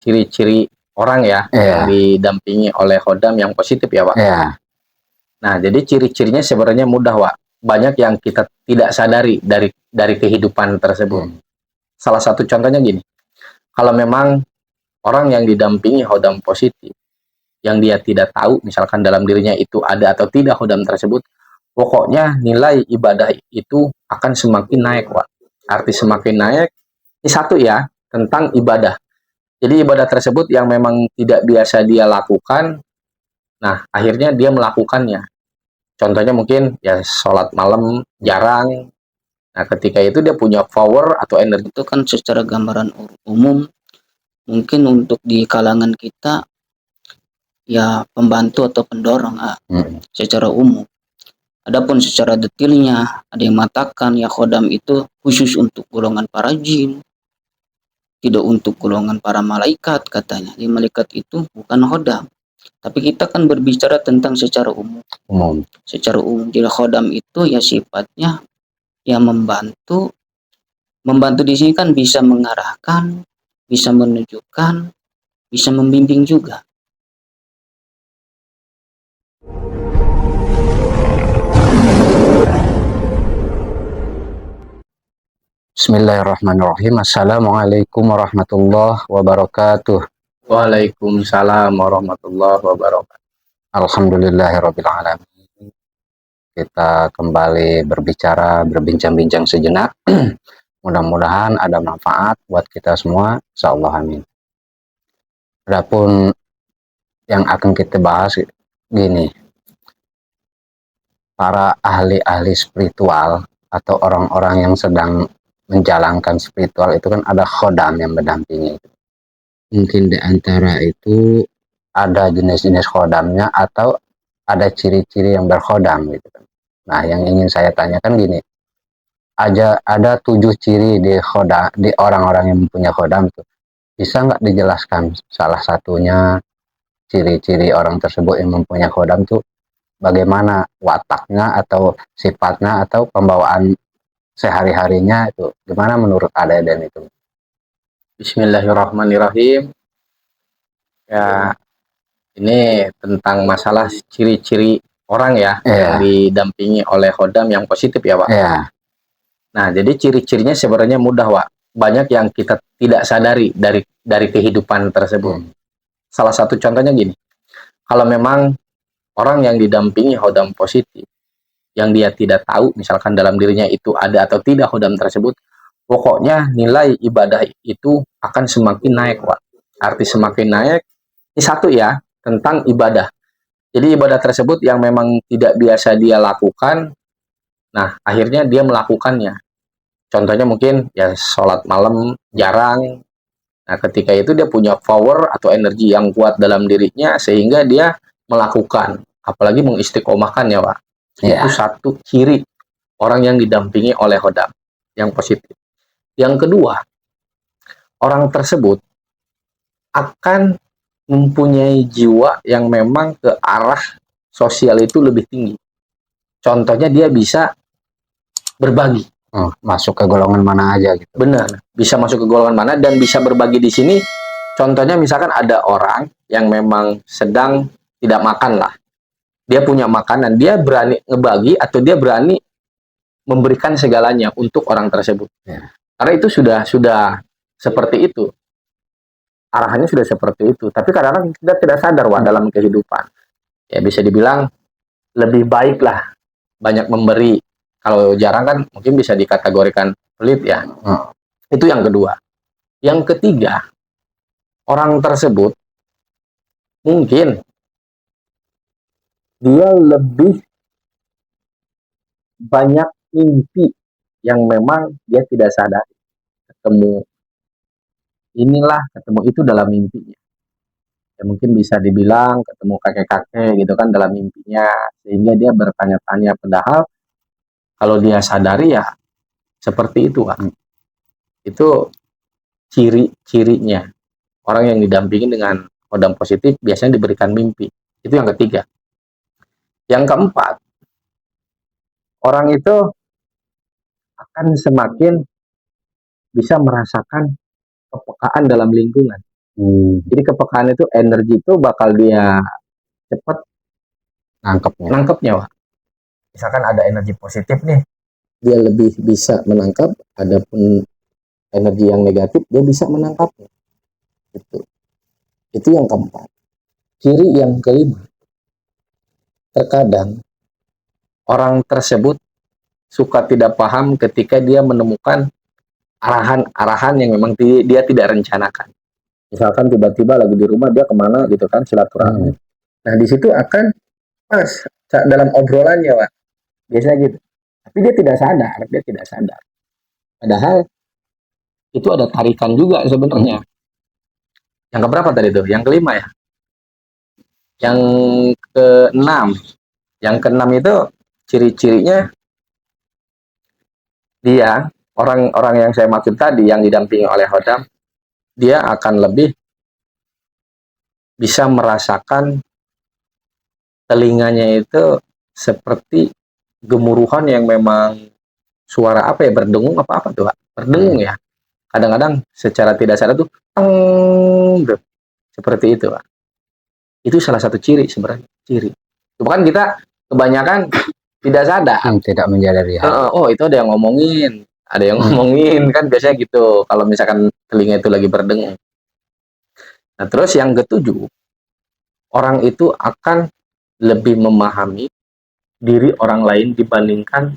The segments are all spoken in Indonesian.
ciri-ciri orang ya yang didampingi oleh khodam yang positif ya, Pak. Nah, jadi ciri-cirinya sebenarnya mudah, Pak. Banyak yang kita tidak sadari dari kehidupan tersebut. Salah satu contohnya gini, kalau memang orang yang didampingi khodam positif, yang dia tidak tahu misalkan dalam dirinya itu ada atau tidak khodam tersebut, pokoknya nilai ibadah itu akan semakin naik, Pak. Arti semakin naik, ini satu ya, tentang ibadah. Jadi ibadah tersebut yang memang tidak biasa dia lakukan, nah akhirnya dia melakukannya. Contohnya mungkin ya sholat malam jarang. Nah ketika itu dia punya power atau energi. Itu kan secara gambaran umum, mungkin untuk di kalangan kita ya pembantu atau pendorong secara umum. Adapun secara detailnya ada yang mengatakan ya khodam itu khusus untuk golongan para jin, tidak untuk golongan para malaikat katanya. Di malaikat itu bukan khodam. Tapi kita kan berbicara tentang secara umum. Secara umum, jadi khodam itu ya sifatnya ya membantu. Membantu di sini kan bisa mengarahkan, bisa menunjukkan, bisa membimbing juga. Bismillahirrahmanirrahim. Assalamualaikum warahmatullahi wabarakatuh. Waalaikumsalam warahmatullahi wabarakatuh. Alhamdulillahirabbil alamin. Kita kembali berbincang-bincang sejenak. Mudah-mudahan ada manfaat buat kita semua, insyaallah amin. Adapun yang akan kita bahas gini, para ahli-ahli spiritual atau orang-orang yang sedang menjalankan spiritual itu kan ada khodam yang mendampingi. Mungkin di antara itu ada jenis-jenis khodamnya atau ada ciri-ciri yang berkhodam gitu kan. Nah, yang ingin saya tanyakan gini, ada 7 ciri di khodam, di orang-orang yang mempunyai khodam tuh. Bisa nggak dijelaskan salah satunya ciri-ciri orang tersebut yang mempunyai khodam tuh bagaimana wataknya atau sifatnya atau pembawaan sehari-harinya itu gimana menurut Aden itu? Bismillahirrahmanirrahim. Ya, ini tentang masalah ciri-ciri orang ya yang didampingi oleh khodam yang positif ya, Pak. Nah, jadi ciri-cirinya sebenarnya mudah, Pak. Banyak yang kita tidak sadari dari kehidupan tersebut. Salah satu contohnya gini, kalau memang orang yang didampingi khodam positif, yang dia tidak tahu misalkan dalam dirinya itu ada atau tidak khodam tersebut, pokoknya nilai ibadah itu akan semakin naik, Pak. Arti semakin naik, ini satu ya, tentang ibadah. Jadi ibadah tersebut yang memang tidak biasa dia lakukan, nah akhirnya dia melakukannya. Contohnya mungkin ya sholat malam jarang. Nah ketika itu dia punya power atau energi yang kuat dalam dirinya sehingga dia melakukan. Apalagi mengistiqomahkan ya, Pak. Itu satu ciri orang yang didampingi oleh khodam yang positif. Yang kedua, orang tersebut akan mempunyai jiwa yang memang ke arah sosial itu lebih tinggi. Contohnya dia bisa berbagi. Masuk ke golongan mana aja gitu. Benar, bisa masuk ke golongan mana dan bisa berbagi di sini. Contohnya misalkan ada orang yang memang sedang tidak makan lah. Dia punya makanan, dia berani ngebagi atau dia berani memberikan segalanya untuk orang tersebut. Karena itu sudah seperti itu. Arahannya sudah seperti itu. Tapi kadang-kadang kita tidak sadar, Wak, dalam kehidupan. Ya bisa dibilang lebih baiklah banyak memberi. Kalau jarang kan mungkin bisa dikategorikan pelit ya. Itu yang kedua. Yang ketiga, orang tersebut mungkin dia lebih banyak mimpi yang memang dia tidak sadar. Ketemu inilah, ketemu itu dalam mimpinya. Ya mungkin bisa dibilang ketemu kakek-kakek gitu kan dalam mimpinya. Sehingga dia bertanya-tanya, padahal kalau dia sadari ya seperti itu, Pak. Itu ciri-cirinya. Orang yang didampingi dengan khodam positif biasanya diberikan mimpi. Itu yang ketiga. Yang keempat, orang itu akan semakin bisa merasakan kepekaan dalam lingkungan. Jadi kepekaan itu energi itu bakal dia cepat nangkepnya, Wak. Misalkan ada energi positif nih, dia lebih bisa menangkap. Adapun energi yang negatif, dia bisa menangkapnya. Itu yang keempat. Ciri yang kelima, terkadang orang tersebut suka tidak paham ketika dia menemukan arahan-arahan yang memang dia tidak rencanakan. Misalkan tiba-tiba lagi di rumah, dia kemana gitu kan, silaturahmi. Nah di situ akan pas dalam obrolannya, Pak, biasanya gitu. Tapi dia tidak sadar. Padahal itu ada tarikan juga sebenarnya. Yang keberapa tadi tuh? Yang kelima ya? Yang keenam. Yang keenam itu ciri-cirinya dia, orang-orang yang saya maksud tadi yang didampingi oleh Khodam, dia akan lebih bisa merasakan telinganya itu seperti gemuruhan yang memang suara apa ya, berdengung apa tuh, Pak? Berdengung ya. Kadang-kadang secara tidak sadar tuh teng tuh. Seperti itu, Pak. Itu salah satu ciri sebenarnya, ciri. Bukan kita kebanyakan tidak sadar, tidak menyadari hal. Oh, itu ada yang ngomongin, kan biasanya gitu kalau misalkan telinga itu lagi berdengung. Nah, terus yang ketujuh, orang itu akan lebih memahami diri orang lain dibandingkan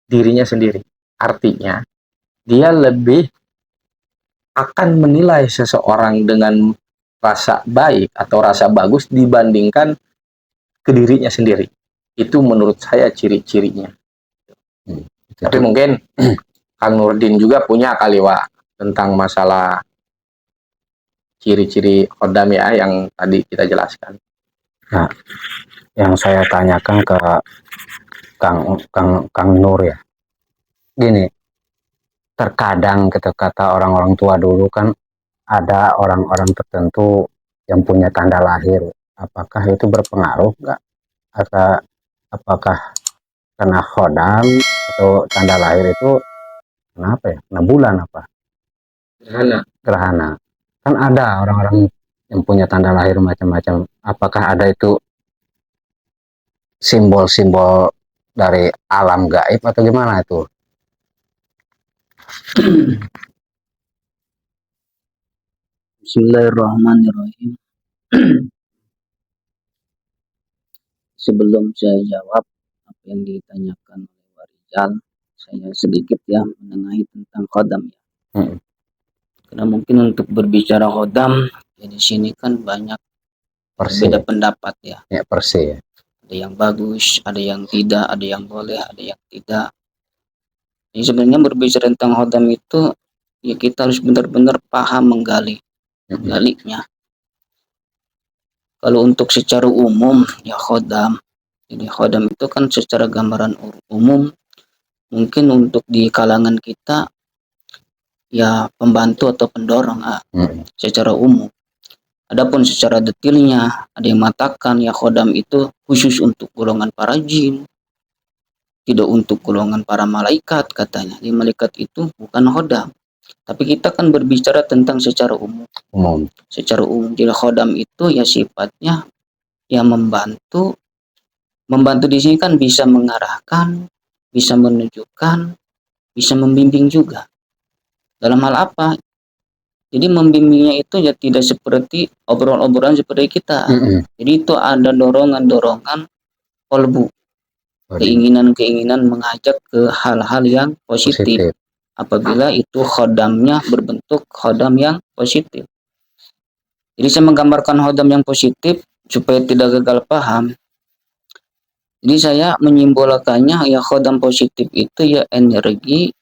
dirinya sendiri. Artinya, dia lebih akan menilai seseorang dengan rasa baik atau rasa bagus dibandingkan ke dirinya sendiri. Itu menurut saya ciri-cirinya. Tapi mungkin Kang Nurdin juga punya kali, Wak, tentang masalah ciri-ciri Khodam ya yang tadi kita jelaskan. Nah, yang saya tanyakan ke Kang Nur ya, gini, terkadang kata orang-orang tua dulu kan ada orang-orang tertentu yang punya tanda lahir. Apakah itu berpengaruh nggak? Apakah karena Khodam atau tanda lahir itu kenapa ya? Kena bulan apa? Gerhana. Kan ada orang-orang yang punya tanda lahir macam-macam. Apakah ada itu simbol-simbol dari alam gaib atau gimana itu? Bismillahirrahmanirrahim. Sebelum saya jawab apa yang ditanyakan oleh Warijal, saya sedikit ya menengahi tentang Khodam ya. Karena mungkin untuk berbicara Khodam, ya di sini kan banyak berbeda pendapat ya. Ya, persi ya. Ada yang bagus, ada yang tidak, ada yang boleh, ada yang tidak. Jadi sebenarnya berbicara tentang Khodam itu, ya kita harus benar-benar paham menggalinya. Kalau untuk secara umum, ya Khodam. Jadi Khodam itu kan secara gambaran umum, mungkin untuk di kalangan kita, ya pembantu atau pendorong secara umum. Adapun secara detailnya, ada yang mengatakan ya Khodam itu khusus untuk golongan para jin, tidak untuk golongan para malaikat katanya. Di malaikat itu bukan Khodam. Tapi kita kan berbicara tentang secara umum. Secara umum, jadi Khodam itu ya sifatnya ya membantu. Membantu di sini kan bisa mengarahkan, bisa menunjukkan, bisa membimbing juga. Dalam hal apa? Jadi membimbingnya itu ya tidak seperti obrolan-obrolan seperti kita. Jadi itu ada dorongan-dorongan kolbu, keinginan-keinginan mengajak ke hal-hal yang positif. Apabila itu Khodamnya berbentuk Khodam yang positif. Jadi saya menggambarkan Khodam yang positif supaya tidak gagal paham. Jadi saya menyimbolkannya ya Khodam positif itu ya energi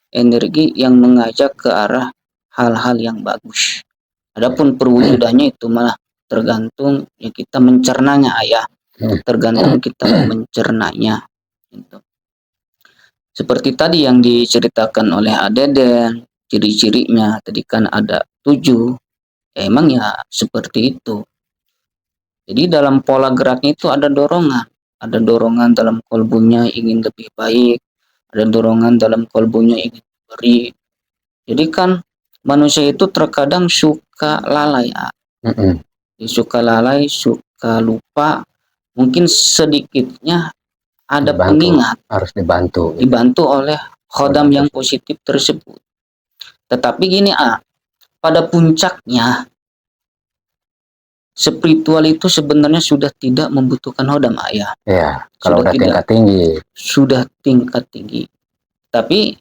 yang mengajak ke arah hal-hal yang bagus. Adapun perwujudannya itu malah tergantung ya kita mencernanya ya. Tergantung kita mencernanya. Gitu. Seperti tadi yang diceritakan oleh Adeden, ciri-cirinya tadi kan ada 7. Ya, emang ya seperti itu. Jadi dalam pola geraknya itu ada dorongan. Ada dorongan dalam kolbunya ingin lebih baik. Ada dorongan dalam kolbunya ingin beri. Jadi kan manusia itu terkadang suka lalai. Dia suka lalai, suka lupa, mungkin sedikitnya ada pengingat, harus dibantu oleh khodam yang positif tersebut. Tetapi gini pada puncaknya spiritual itu sebenarnya sudah tidak membutuhkan khodam ya. Kalau sudah tingkat tinggi. Sudah tingkat tinggi. Tapi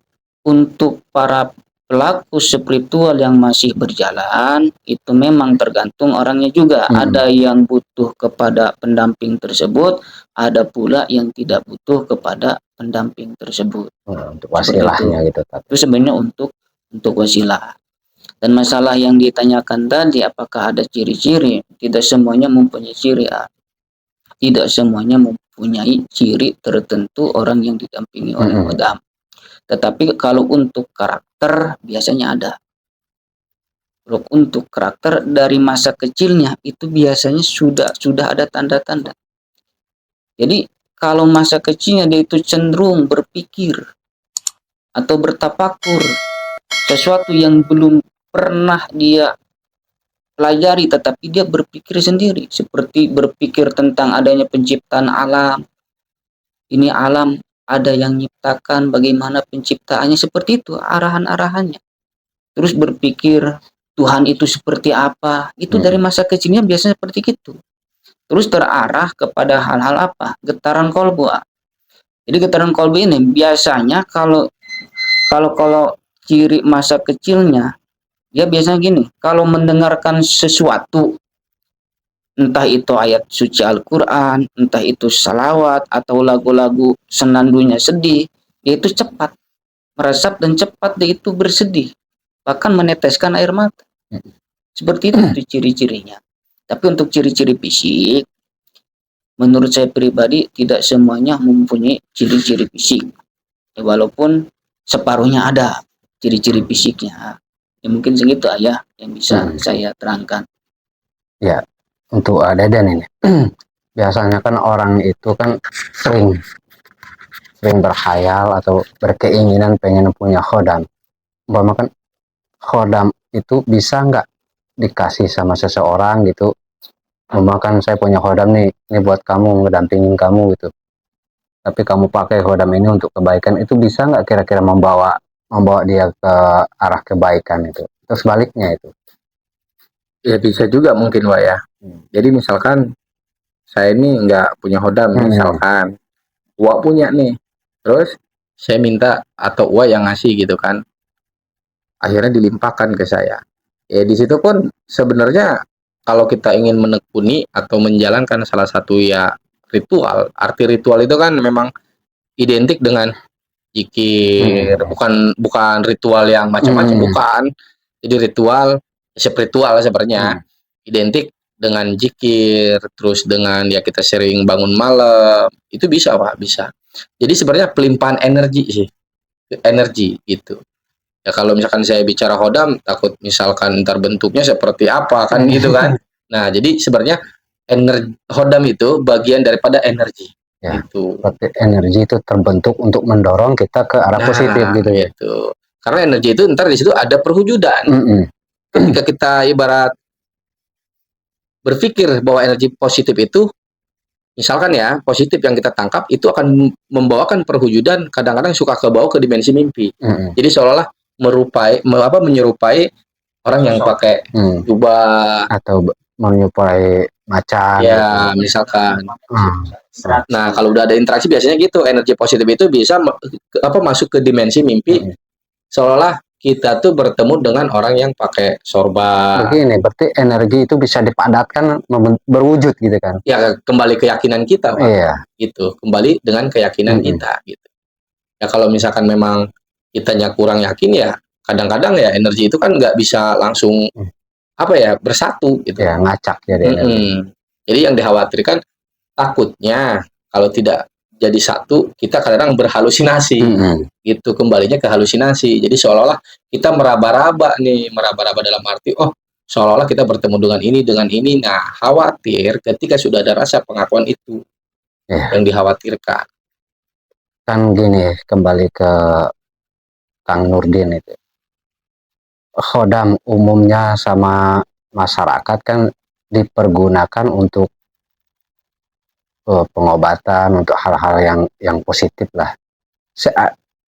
untuk para pelaku spiritual yang masih berjalan itu memang tergantung orangnya juga. Ada yang butuh kepada pendamping tersebut, ada pula yang tidak butuh kepada pendamping tersebut. Untuk wasilahnya gitu. Itu sebenarnya untuk wasilah. Dan masalah yang ditanyakan tadi, apakah ada ciri-ciri? Tidak semuanya mempunyai ciri. Tidak semuanya mempunyai ciri tertentu orang yang didampingi oleh khodam. Tetapi kalau untuk karakter biasanya ada. Kalau untuk karakter dari masa kecilnya itu biasanya sudah ada tanda-tanda. Jadi kalau masa kecilnya dia itu cenderung berpikir atau bertafakur sesuatu yang belum pernah dia pelajari, tetapi dia berpikir sendiri, seperti berpikir tentang adanya penciptaan alam. Ini alam ada yang menciptakan, bagaimana penciptaannya, seperti itu arahan-arahannya. Terus berpikir Tuhan itu seperti apa, itu dari masa kecilnya biasanya seperti itu. Terus terarah kepada hal-hal apa? Getaran kolbu. Jadi getaran kolbu ini biasanya kalau ciri masa kecilnya, dia biasanya gini, kalau mendengarkan sesuatu, entah itu ayat suci Al-Quran, entah itu salawat, atau lagu-lagu senandungnya sedih, dia itu cepat meresap dan cepat dia itu bersedih, bahkan meneteskan air mata. Seperti itu ciri-cirinya. Tapi untuk ciri-ciri fisik, menurut saya pribadi tidak semuanya mempunyai ciri-ciri fisik. Walaupun separuhnya ada ciri-ciri fisiknya. Ya mungkin segitu aja yang bisa saya terangkan. Ya, untuk Deden ini, biasanya kan orang itu kan sering berkhayal atau berkeinginan pengen punya khodam. Umpama kan khodam itu bisa nggak dikasih sama seseorang gitu. Umpama kan saya punya khodam nih, ini buat kamu, ngedampingin kamu gitu. Tapi kamu pakai khodam ini untuk kebaikan, itu bisa nggak kira-kira membawa dia ke arah kebaikan itu? Terus sebaliknya itu? Ya bisa juga mungkin, Wak ya. Jadi misalkan saya ini nggak punya khodam, misalkan Wak punya nih, terus saya minta atau Wak yang ngasih gitu kan, akhirnya dilimpahkan ke saya. Ya di situ pun sebenarnya kalau kita ingin menekuni atau menjalankan salah satu ya ritual, arti ritual itu kan memang identik dengan zikir, bukan ritual yang macam-macam, bukan. Jadi ritual spiritual sebenarnya identik dengan zikir, terus dengan ya kita sering bangun malam, itu bisa Pak, bisa. Jadi sebenarnya pelimpahan energi gitu. Ya kalau misalkan saya bicara khodam, takut misalkan ntar bentuknya seperti apa kan gitu kan. Nah jadi sebenarnya khodam itu bagian daripada energi. Ya, gitu. Berarti energi itu terbentuk untuk mendorong kita ke arah positif gitu ya. Gitu. Karena energi itu ntar di situ ada perwujudan. Ketika kita ibarat berpikir bahwa energi positif itu, misalkan ya, positif yang kita tangkap itu akan membawakan perwujudan, kadang-kadang suka kebawa ke dimensi mimpi. Jadi seolah-olah menyerupai orang yang pakai jubah atau menyerupai macan ya gitu. Misalkan nah kalau udah ada interaksi biasanya gitu, energi positif itu bisa masuk ke dimensi mimpi, seolah kita tuh bertemu dengan orang yang pakai sorban. Begini, berarti energi itu bisa dipadatkan berwujud gitu kan? Ya kembali keyakinan kita, Pak. Iya. Gitu, kembali dengan keyakinan kita gitu. Ya kalau misalkan memang kitanya kurang yakin ya kadang-kadang ya energi itu kan nggak bisa langsung bersatu gitu. Ya ngacak jadi. Jadi yang dikhawatirkan takutnya kalau tidak jadi satu kita kadang-kadang berhalusinasi gitu, kembalinya ke halusinasi. Jadi seolah-olah kita meraba-raba dalam arti seolah-olah kita bertemu dengan ini. Nah khawatir ketika sudah ada rasa pengakuan itu yang dikhawatirkan. Kan gini, kembali ke Kang Nurdin itu, khodam umumnya sama masyarakat kan dipergunakan untuk pengobatan, untuk hal-hal yang positif lah.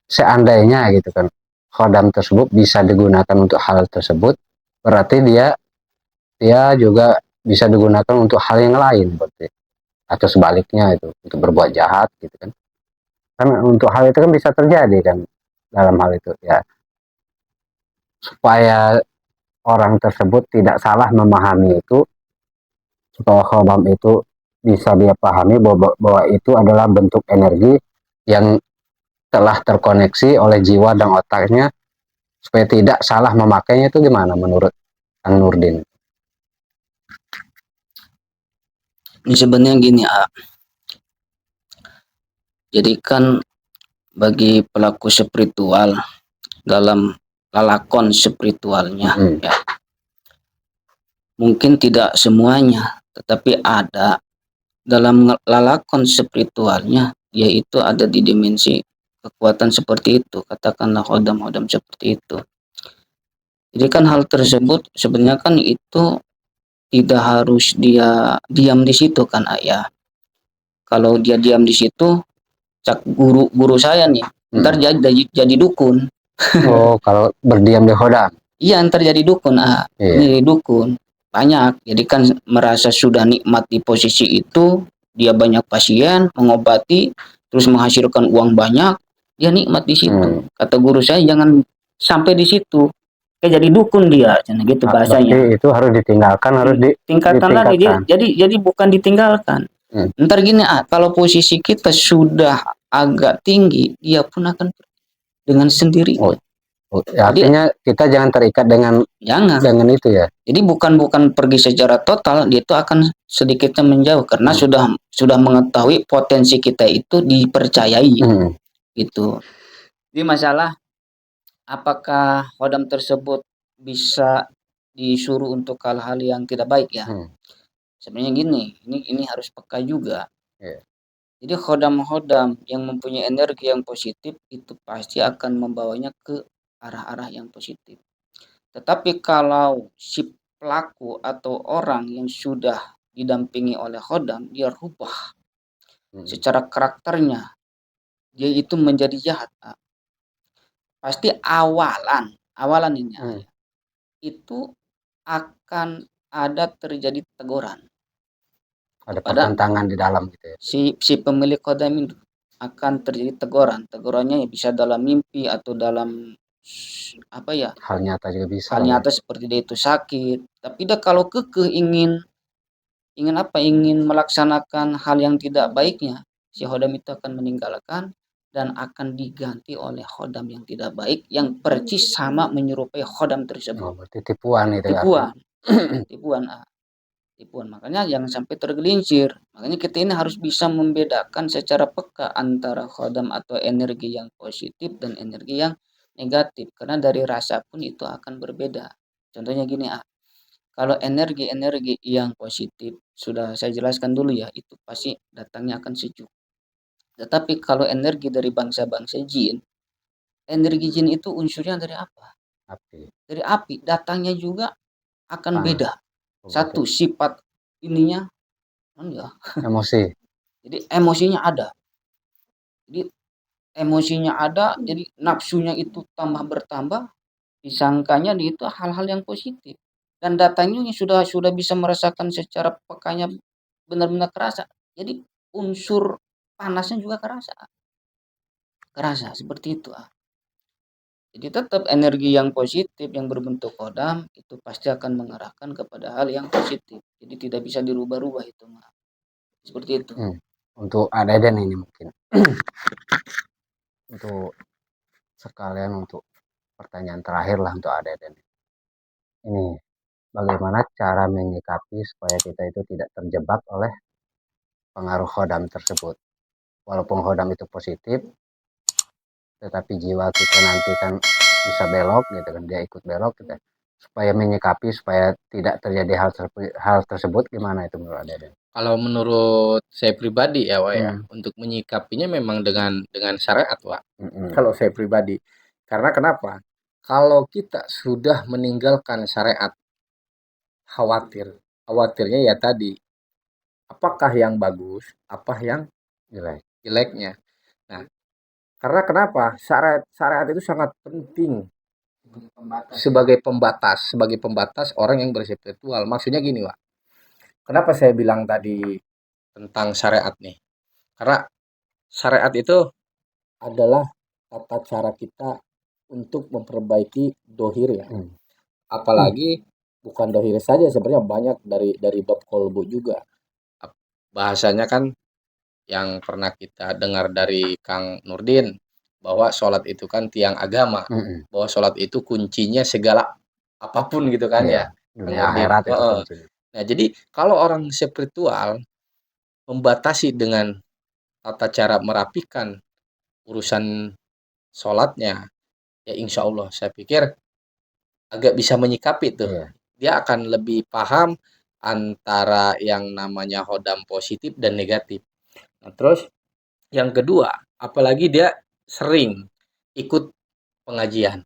Seandainya gitu kan khodam tersebut bisa digunakan untuk hal tersebut, berarti dia juga bisa digunakan untuk hal yang lain, berarti, atau sebaliknya itu untuk berbuat jahat gitu kan. Karena untuk hal itu kan bisa terjadi kan dalam hal itu ya, supaya orang tersebut tidak salah memahami itu, supaya khodam itu bisa dia pahami bahwa itu adalah bentuk energi yang telah terkoneksi oleh jiwa dan otaknya, supaya tidak salah memakainya. Itu gimana menurut Kang Nurdin? Ini sebenarnya gini, jadi kan bagi pelaku spiritual dalam lalakon spiritualnya, ya mungkin tidak semuanya, tetapi ada dalam lalakon spiritualnya, yaitu ada di dimensi kekuatan seperti itu, katakanlah khodam-khodam seperti itu. Jadi kan hal tersebut sebenarnya kan itu tidak harus dia diam di situ kan, ayah. Kalau dia diam di situ, cak guru saya nih, ntar jadi dukun. Oh, kalau berdiam di khodam. Iya, ntar jadi dukun, ini dukun banyak. Jadi kan merasa sudah nikmat di posisi itu, dia banyak pasien, mengobati, terus menghasilkan uang banyak, dia nikmat di situ. Kata guru saya jangan sampai di situ, kayak jadi dukun dia, gitu bahasanya. Berarti itu harus ditinggalkan, harus ditingkatkan lagi. Jadi bukan ditinggalkan. Ntar gini, kalau posisi kita sudah agak tinggi, dia pun akan dengan sendirinya. Artinya kita jangan terikat dengan itu ya. Jadi bukan pergi secara total, dia itu akan sedikitnya menjauh karena sudah mengetahui potensi kita itu dipercayai. Gitu. Jadi masalah apakah khodam tersebut bisa disuruh untuk hal-hal yang tidak baik ya? Sebenarnya gini, ini harus peka juga. Jadi khodam-khodam yang mempunyai energi yang positif itu pasti akan membawanya ke arah-arah yang positif. Tetapi kalau si pelaku atau orang yang sudah didampingi oleh khodam, dia rubah secara karakternya, dia itu menjadi jahat. Pasti awalan ini itu akan ada terjadi teguran. Ada pertentangan di dalam gitu ya. Si pemilik khodam itu akan terjadi teguran. Tegurannya bisa dalam mimpi atau dalam apa ya? Hal nyata juga bisa. Hal nyata seperti dia itu sakit. Tapi dia kalau kekeh ingin melaksanakan hal yang tidak baiknya, si khodam itu akan meninggalkan dan akan diganti oleh khodam yang tidak baik yang percis sama menyerupai khodam tersebut. Berarti tipuan itu. Tipuan. Makanya jangan sampai tergelincir. Makanya kita ini harus bisa membedakan secara peka antara khodam atau energi yang positif dan energi yang negatif. Karena dari rasa pun itu akan berbeda. Contohnya gini, kalau energi-energi yang positif, sudah saya jelaskan dulu ya, itu pasti datangnya akan sejuk. Tetapi kalau energi dari bangsa-bangsa jin, energi jin itu unsurnya dari apa? Api. Dari api. Datangnya juga akan beda. Satu, sifat ininya emosi. Jadi emosinya ada. Jadi nafsunya itu bertambah, disangkanya itu hal-hal yang positif. Dan datanya sudah bisa merasakan secara pekanya benar-benar kerasa. Jadi unsur panasnya juga kerasa seperti itu. Jadi tetap energi yang positif yang berbentuk khodam itu pasti akan mengarahkan kepada hal yang positif. Jadi tidak bisa dirubah-rubah itu, seperti itu. Untuk Aden ini mungkin untuk sekalian untuk pertanyaan terakhir lah untuk Aden ini, bagaimana cara menyikapi supaya kita itu tidak terjebak oleh pengaruh khodam tersebut. Walaupun khodam itu positif, tetapi jiwa kita nanti kan bisa belok gitu kan, dia ikut belok kita. Supaya menyikapi supaya tidak terjadi hal tersebut, gimana itu menurut Aden? Kalau menurut saya pribadi ya, Wak, ya, untuk menyikapinya memang dengan syariat, Wak. Kalau saya pribadi. Karena kenapa? Kalau kita sudah meninggalkan syariat, khawatirnya ya tadi, apakah yang bagus, apa yang jeleknya. Nah, karena kenapa? Syariat itu sangat penting sebagai pembatas orang yang berspiritual. Maksudnya gini, Wak. Kenapa saya bilang tadi tentang syariat nih? Karena syariat itu adalah tata cara kita untuk memperbaiki dohir ya. Apalagi bukan dohir saja, sebenarnya banyak dari bab kolbu juga. Bahasanya kan yang pernah kita dengar dari Kang Nurdin, bahwa sholat itu kan tiang agama, bahwa sholat itu kuncinya segala apapun gitu kan ya. Dunia akhirat itu kuncinya. Nah, jadi kalau orang spiritual membatasi dengan tata cara merapikan urusan sholatnya, ya insya Allah saya pikir agak bisa menyikapi tuh. Dia akan lebih paham antara yang namanya hodam positif dan negatif. Nah, terus yang kedua, apalagi dia sering ikut pengajian.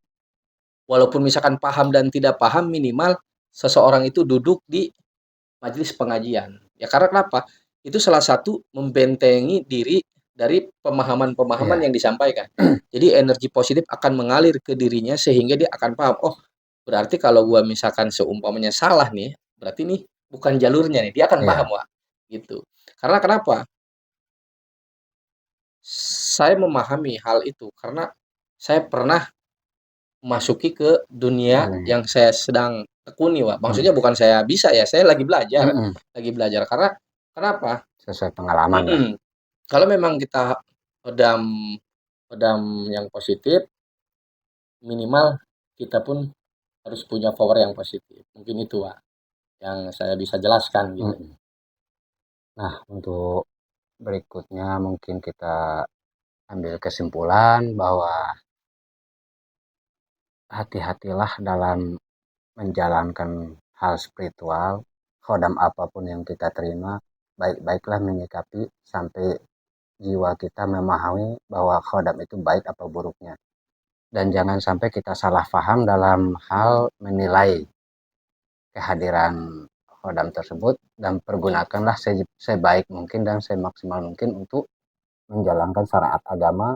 Walaupun misalkan paham dan tidak paham, minimal seseorang itu duduk di majelis pengajian. Ya karena kenapa? Itu salah satu membentengi diri dari pemahaman-pemahaman yang disampaikan. Jadi energi positif akan mengalir ke dirinya sehingga dia akan paham, oh berarti kalau gua misalkan seumpamanya salah nih, berarti nih bukan jalurnya nih, dia akan paham, Wak. Gitu. Karena kenapa? Saya memahami hal itu karena saya pernah masuki ke dunia yang saya sedang tekuni, Wak. Maksudnya bukan saya bisa ya, saya lagi belajar. Lagi belajar karena kenapa? Sesuai pengalaman lah. Kalau memang kita pedam yang positif, minimal kita pun harus punya power yang positif. Mungkin itu, Wak, yang saya bisa jelaskan gitu. Nah, untuk berikutnya mungkin kita ambil kesimpulan bahwa hati-hatilah dalam menjalankan hal spiritual, khodam apapun yang kita terima, baik-baiklah menyikapi sampai jiwa kita memahami bahwa khodam itu baik apa buruknya. Dan jangan sampai kita salah paham dalam hal menilai kehadiran khodam tersebut, dan pergunakanlah sebaik mungkin dan semaksimal mungkin untuk menjalankan syariat agama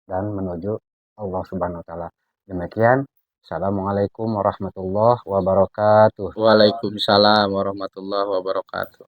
dan menuju Allah Subhanahu wa taala. Demikian. Assalamualaikum warahmatullahi wabarakatuh. Waalaikumsalam warahmatullahi wabarakatuh.